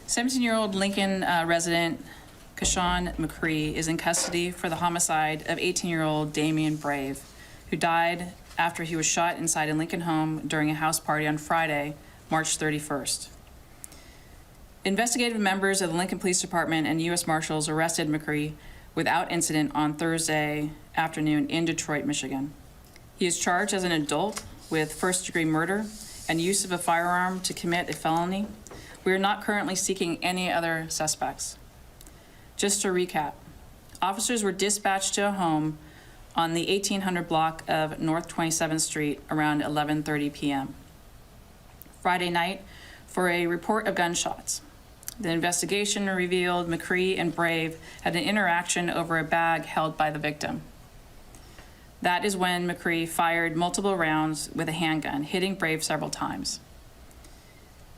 17-year-old Lincoln resident Kashawn McCree is in custody for the homicide of 18-year-old Damian Brave, who died after he was shot inside a Lincoln home during a house party on Friday, March 31st. Investigative members of the Lincoln Police Department and U.S. Marshals arrested McCree without incident on Thursday afternoon in Detroit, Michigan. He is charged as an adult with first-degree murder and use of a firearm to commit a felony. We are not currently seeking any other suspects. Just to recap, officers were dispatched to a home on the 1800 block of North 27th Street around 11:30 p.m. Friday night for a report of gunshots. The investigation revealed McCree and Brave had an interaction over a bag held by the victim. That is when McCree fired multiple rounds with a handgun, hitting Brave several times.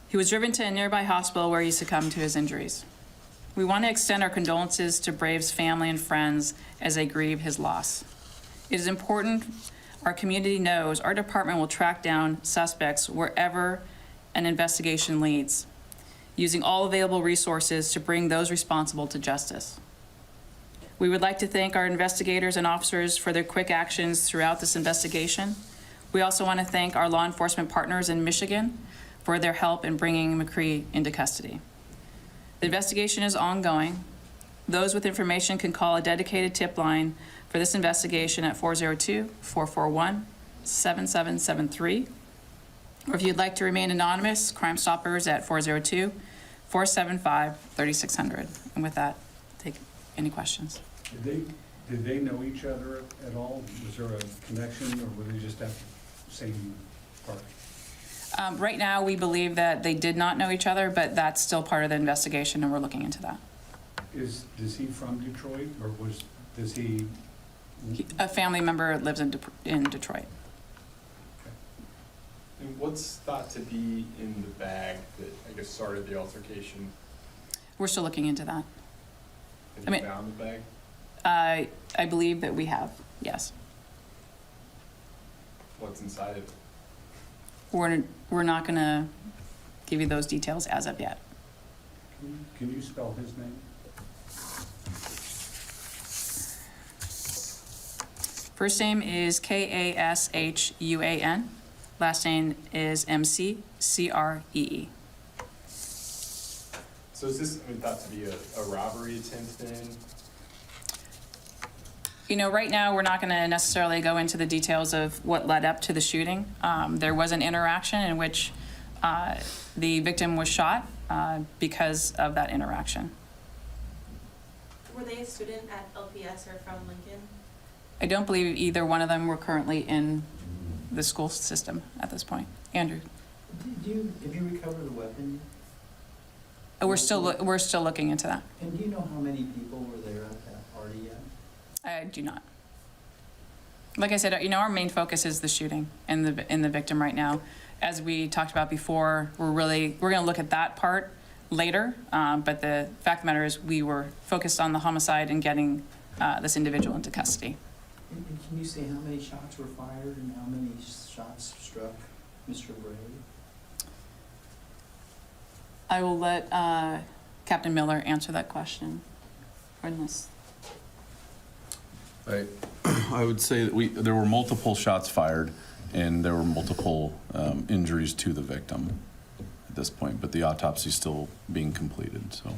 He was driven to a nearby hospital where he succumbed to his injuries. We want to extend our condolences to Brave's family and friends as they grieve his loss. It is important our community knows our department will track down suspects wherever an investigation leads, using all available resources to bring those responsible to justice. We would like to thank our investigators and officers for their quick actions throughout this investigation. We also want to thank our law enforcement partners in Michigan for their help in bringing McCree into custody. The investigation is ongoing. Those with information can call a dedicated tip line for this investigation at 402-441-7773. Or if you'd like to remain anonymous, Crime Stoppers at 402-475-3600. And with that, take any questions. Did they know each other at all? Was there a connection, or were they just at the same party? Right now, we believe that they did not know each other, but that's still part of the investigation, and we're looking into that. Is he from Detroit, or does he? A family member lives in Detroit. Okay. And what's thought to be in the bag that I guess started the altercation? We're still looking into that. Have you found the bag? I believe that we have, yes. What's inside of it? We're not going to give you those details as of yet. Can you spell his name? First name is Kashhuan. Last name is Mccree. So is this thought to be a robbery attempt then? You know, right now, we're not going to necessarily go into the details of what led up to the shooting. There was an interaction in which the victim was shot because of that interaction. Were they a student at LPS or from Lincoln? I don't believe either one of them were currently in the school system at this point. Andrew? Have you recovered the weapon? We're still looking into that. And do you know how many people were there at that party yet? I do not. Like I said, you know, our main focus is the shooting and the victim right now. As we talked about before, we're going to look at that part later. But the fact of the matter is, we were focused on the homicide and getting this individual into custody. And can you say how many shots were fired and how many shots struck Mr. Brave? I will let Captain Miller answer that question. I would say that there were multiple shots fired and there were multiple injuries to the victim at this point, but the autopsy is still being completed. So